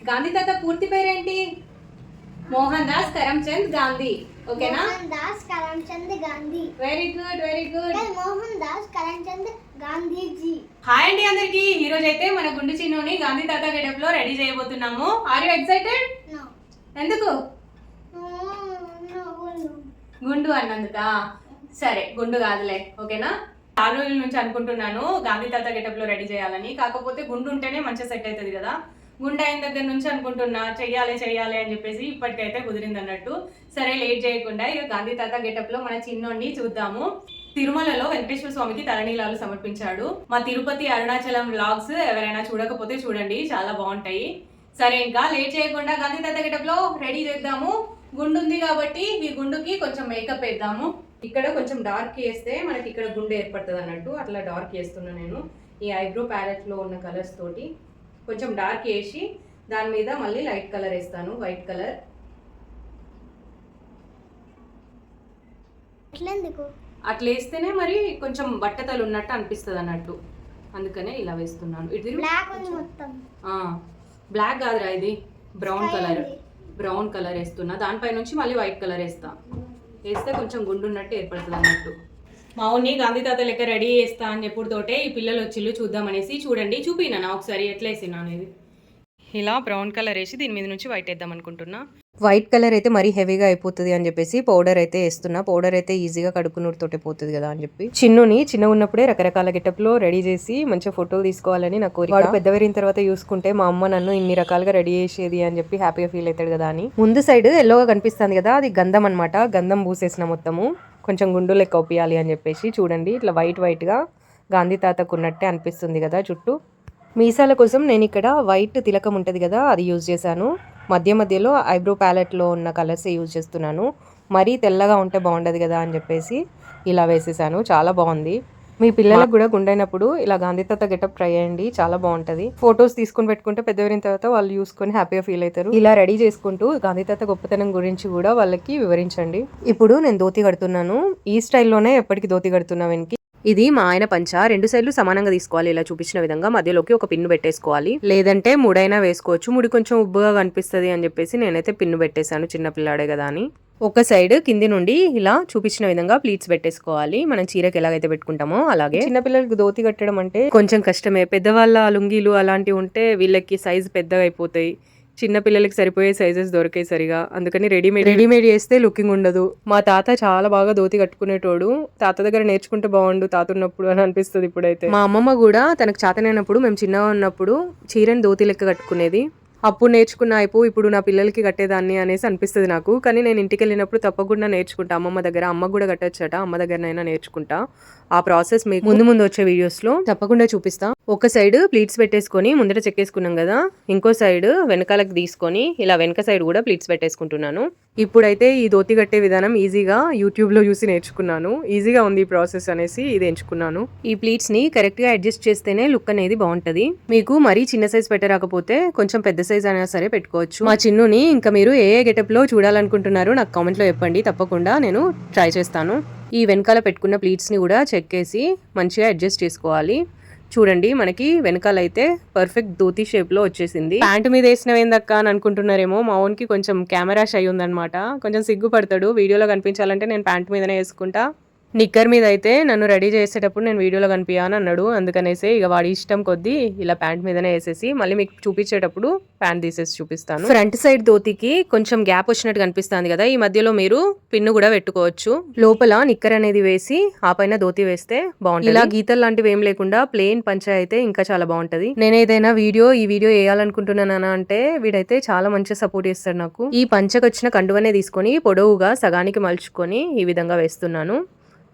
గాంధీ తాత పూర్తి పేరేంటి? మోహన్ దాస్ కరమ్చంద్ గాంధీ. ఓకేనా? Mohan Das Karamchand Gandhi. Very good, very good. Mohan Das Karamchand Gandhiji. Hi అండి అందరికి. ఈ రోజు అయితే మన గుండు చిన్నుని గాంధీ తాత గెటప్ లో రెడీ చేయబోతున్నాము. Are you excited? నో. ఎందుకు? నో. గుండు అన్నందుకా? సరే, గుండు కాదులే. ఓకేనా? చాలా రోజుల నుంచి అనుకుంటున్నాను గాంధీ తాత గెటప్ లో రెడీ చేయాలని. కాకపోతే గుండు ఉంటేనే మంచిగా సెట్ అవుతుంది కదా. గుండె అయిన దగ్గర నుంచి అనుకుంటున్నా చెయ్యాలి అని చెప్పేసి ఇప్పటికైతే కుదిరింది అన్నట్టు. సరే, లేట్ చేయకుండా ఇక గాంధీ తాత గెటప్ లో మన చిన్నోడిని చూద్దాము. తిరుమలలో వెంకటేశ్వర స్వామికి తలనీలాలు సమర్పించాడు. మా తిరుపతి అరుణాచలం వ్లాగ్స్ ఎవరైనా చూడకపోతే చూడండి, చాలా బాగుంటాయి. సరే, ఇంకా లేట్ చేయకుండా గాంధీ తాత గెటప్ లో రెడీ చేద్దాము. గుండు ఉంది కాబట్టి ఈ గుండుకి కొంచెం మేకప్ వేద్దాము. ఇక్కడ కొంచెం డార్క్ వేస్తే మనకి ఇక్కడ గుండె ఏర్పడుతుంది అన్నట్టు, అట్లా డార్క్ వేస్తున్నా నేను. ఈ ఐబ్రో ప్యాలెట్ లో ఉన్న కలర్స్ తోటి కొంచెం డార్క్ వేసి దాని మీద మళ్ళీ లైట్ కలర్ వేస్తాను, వైట్ కలర్. అట్లా వేస్తేనే మరి కొంచెం బట్టతలు ఉన్నట్టు అనిపిస్తుంది అన్నట్టు, అందుకనే ఇలా వేస్తున్నాను. ఇది బ్లాక్ కాదురా, ఇది బ్రౌన్ కలర్. బ్రౌన్ కలర్ వేస్తున్నా, దానిపై నుంచి మళ్ళీ వైట్ కలర్ వేస్తా. వేస్తే కొంచెం గుండు ఉన్నట్టు ఏర్పడుతుంది అన్నట్టు. మా ఊని గాంధీ తాత లెక్క రెడీ చేస్తా అని చెప్పుడుతోటే ఈ పిల్లలు వచ్చిళ్ళు చూద్దామనేసి. చూడండి, చూపినా ఒకసారి ఎట్లా వేసినా అనేది. ఇలా బ్రౌన్ కలర్ వేసి దీని మీద నుంచి వైట్ వేద్దాం అనుకుంటున్నా. వైట్ కలర్ అయితే మరీ హెవీగా అయిపోతుంది అని చెప్పేసి పౌడర్ అయితే వేస్తున్నా. పౌడర్ అయితే ఈజీగా కడుక్కున్నతోటే పోతుంది కదా అని చెప్పి చిన్నుని చిన్న ఉన్నప్పుడే రకరకాల గెటప్ లో రెడీ చేసి మంచిగా ఫోటోలు తీసుకోవాలని నా కోరిక. వాడు పెద్దవరిన తర్వాత చూసుకుంటే మా అమ్మ నన్ను ఇన్ని రకాలుగా రెడీ చేసేది అని చెప్పి హ్యాపీగా ఫీల్ అవుతాడు కదా అని. ముందు సైడ్ ఎల్లోగా కనిపిస్తుంది కదా, అది గంధం అనమాట. గంధం పూసేసిన మొత్తము కొంచెం గుండు లెక్క ఒప్పియాలి అని చెప్పేసి. చూడండి, ఇట్లా వైట్ గా గాంధీ తాతకు ఉన్నట్టే అనిపిస్తుంది కదా చుట్టూ. మీసాల కోసం నేను ఇక్కడ వైట్ తిలకం ఉంటుంది కదా, అది యూజ్ చేశాను. మధ్యలో ఐబ్రో ప్యాలెట్లో ఉన్న కలర్స్ యూజ్ చేస్తున్నాను. మరీ తెల్లగా ఉంటే బాగుండదు కదా అని చెప్పేసి ఇలా వేసేసాను. చాలా బాగుంది. మీ పిల్లలకు కూడా గుండైనప్పుడు ఇలా గాంధీ తాత గెటప్ ట్రై చేయండి, చాలా బాగుంటది. ఫొటోస్ తీసుకుని పెట్టుకుంటే పెద్దవరిన తర్వాత వాళ్ళు చూసుకొని హ్యాపీగా ఫీల్ అవుతారు. ఇలా రెడీ చేసుకుంటూ గాంధీ తాత గొప్పతనం గురించి కూడా వాళ్ళకి వివరించండి. ఇప్పుడు నేను ధోతి కడుతున్నాను. ఈ స్టైల్లోనే ఎప్పటికీ ధోతి కడుతున్నా. వెనక్కి ఇది మా ఆయన పంచ. 2 సైడ్లు సమానంగా తీసుకోవాలి. ఇలా చూపించిన విధంగా మధ్యలోకి ఒక పిన్ను పెట్టేసుకోవాలి, లేదంటే ముడైనా వేసుకోవచ్చు. ముడి కొంచెం ఉబ్బుగా కనిపిస్తుంది అని చెప్పేసి నేనైతే పిన్ను పెట్టేశాను, చిన్న పిల్లాడే కదా అని. ఒక సైడ్ కింది నుండి ఇలా చూపించిన విధంగా ప్లీట్స్ పెట్టేసుకోవాలి. మనం చీరకి ఎలాగైతే పెట్టుకుంటామో అలాగే. చిన్నపిల్లలకి ధోతి కట్టడం అంటే కొంచెం కష్టమే. పెద్దవాళ్ళ లుంగీలు అలాంటివి ఉంటే వీళ్ళకి సైజ్ పెద్దగా అయిపోతాయి. చిన్న పిల్లలకి సరిపోయే సైజెస్ దొరికాయి సరిగా, అందుకని రెడీమేడ్ చేస్తే లుకింగ్ ఉండదు. మా తాత చాలా బాగా ధోతి కట్టుకునేటోడు. తాత దగ్గర నేర్చుకుంటే బాగుండు తాత ఉన్నప్పుడు అని అనిపిస్తుంది ఇప్పుడైతే. మా అమ్మమ్మ కూడా తనకు చేతనైనప్పుడు మేము చిన్నగా ఉన్నప్పుడు చీరని ధోతి లెక్క కట్టుకునేది. అప్పుడు నేర్చుకున్న ఇప్పుడు నా పిల్లలకి కట్టేదాన్ని అనేసి అనిపిస్తుంది నాకు. కానీ నేను ఇంటికి వెళ్ళినప్పుడు తప్పకుండా నేర్చుకుంటా అమ్మమ్మ దగ్గర. అమ్మకు కూడా కట్టొచ్చట, అమ్మ దగ్గరనైనా నేర్చుకుంటా. ఆ ప్రాసెస్ మీకు ముందు వచ్చే వీడియోస్ లో తప్పకుండా చూపిస్తా. ఒక సైడ్ ప్లీట్స్ పెట్టేసుకొని ముందర చెక్కేసుకున్నాం కదా, ఇంకో సైడ్ వెనకాలకు తీసుకొని ఇలా వెనక సైడ్ కూడా ప్లీట్స్ పెట్టేసుకుంటున్నాను. ఇప్పుడైతే ఈ ధోతి కట్టే విధానం ఈజీగా యూట్యూబ్ లో చూసి నేర్చుకున్నాను. ఈజీగా ఉంది ఈ ప్రాసెస్ అనేసి ఇది ఎంచుకున్నాను. ఈ ప్లీట్స్ ని కరెక్ట్ గా అడ్జస్ట్ చేస్తేనే లుక్ అనేది బాగుంటది. మీకు మరీ చిన్న సైజ్ పెట్టరాకపోతే కొంచెం పెద్ద సైజ్ అయినా సరే పెట్టుకోవచ్చు. మా చిన్నుని ఇంకా మీరు ఏ గెటప్ లో చూడాలనుకుంటున్నారో నాకు కామెంట్ లో చెప్పండి, తప్పకుండా నేను ట్రై చేస్తాను. ఈ వెనకాల పెట్టుకున్న ప్లీట్స్ ని కూడా చెక్ చేసి మంచిగా అడ్జస్ట్ చేసుకోవాలి. చూడండి, మనకి వెనకాల అయితే పర్ఫెక్ట్ ధోతి షేప్ లో వచ్చేసింది. ప్యాంటు మీద వేసినవేందక్క అని అనుకుంటున్నారేమో. మా ఓన్కి కొంచెం కెమెరా షై ఉందన్నమాట, కొంచెం సిగ్గుపడతాడు. వీడియోలో కనిపించాలంటే నేను ప్యాంటు మీదనే వేసుకుంటా. నిక్కర్ మీద అయితే నన్ను రెడీ చేసేటప్పుడు నేను వీడియోలో కనిపించాను అన్నాడు. అందుకనేసి ఇక వాడి ఇష్టం కొద్దీ ఇలా ప్యాంట్ మీదనే వేసేసి మళ్ళీ మీకు చూపించేటప్పుడు ప్యాంట్ తీసేసి చూపిస్తాను. ఫ్రంట్ సైడ్ ధోతికి కొంచెం గ్యాప్ వచ్చినట్టు కనిపిస్తుంది కదా, ఈ మధ్యలో మీరు పిన్ను కూడా పెట్టుకోవచ్చు. లోపల నిక్కర్ అనేది వేసి ఆ పైన ధోతి వేస్తే బాగుంటుంది. ఇలా గీతలు లాంటివి ఏం లేకుండా ప్లెయిన్ పంచ అయితే ఇంకా చాలా బాగుంటది. నేను ఏదైనా ఈ వీడియో వేయాలనుకుంటున్నానా అంటే వీడైతే చాలా మంచిగా సపోర్ట్ చేస్తాడు నాకు. ఈ పంచకు వచ్చిన కండువనే తీసుకొని పొడవుగా సగానికి మలుచుకొని ఈ విధంగా వేస్తున్నాను.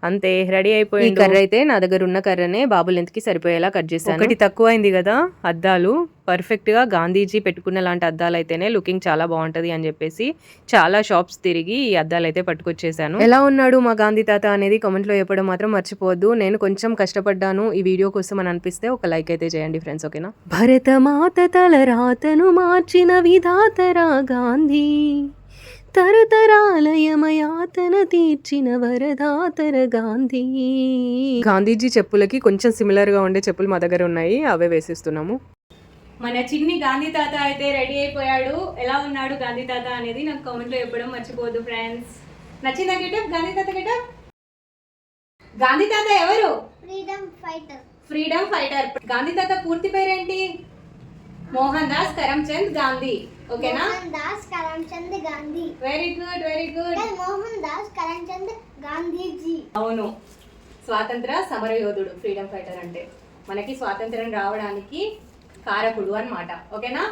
అంతే, రెడీ అయిపోయింది. ఈ కర్ర అయితే నా దగ్గర ఉన్న కర్రనే బాబు లెంత్ కి సరిపోయేలా కట్ చేశాను. ఒకటి తక్కువ అయింది కదా, అద్దాలు పర్ఫెక్ట్ గా గాంధీజీ పెట్టుకున్న లాంటి అద్దాలు అయితేనే లుకింగ్ చాలా బాగుంటది అని చెప్పేసి చాలా షాప్స్ తిరిగి ఈ అద్దాలు అయితే పట్టుకొచ్చేసాను. ఎలా ఉన్నాడు మా గాంధీ తాత అనేది కామెంట్ లో చెప్పడం మాత్రం మర్చిపోవద్దు. నేను కొంచెం కష్టపడ్డాను ఈ వీడియో కోసం అని అనిపిస్తే ఒక లైక్ అయితే చేయండి ఫ్రెండ్స్, ఓకేనా. భరతమాత తల రాతను మార్చిన విధాతరా గాంధీ, తరతరాలయమయాతన తీర్చిన వరదాతర గాంధీ. గాంధీజీ చెప్పులకి కొంచెం సిమిలర్ గా ఉండే చెప్పులు మా దగ్గర ఉన్నాయి, అవే వేసిస్తున్నాము. మన చిన్ని గాంధీ తాత అయితే రెడీ అయిపోయాడు. ఎలా ఉన్నాడు గాంధీ తాత అనేది నాకు కామెంట్లో చెప్పడం మర్చిపోదు ఫ్రెండ్స్. నచ్చిందా గెటప్? గాంధీ తాత గెటప్. గాంధీ తాత ఎవరు? Freedom fighter. Freedom fighter. Gandhi తాత పూర్తి పేరేంటి? మోహన్ దాస్ కరమ్చంద్ గాంధీ. ఓకేనా? Mohan Das Karamchand Gandhi. Very good, very good. Mohan Das Karamchand Gandhiji. అవును, స్వాతంత్ర సమరయోధుడు ఫ్రీడమ్ ఫైటర్ అంటే. మనకి స్వాతంత్రం రావడానికి కారకుడు అన్నమాట. ఓకేనా?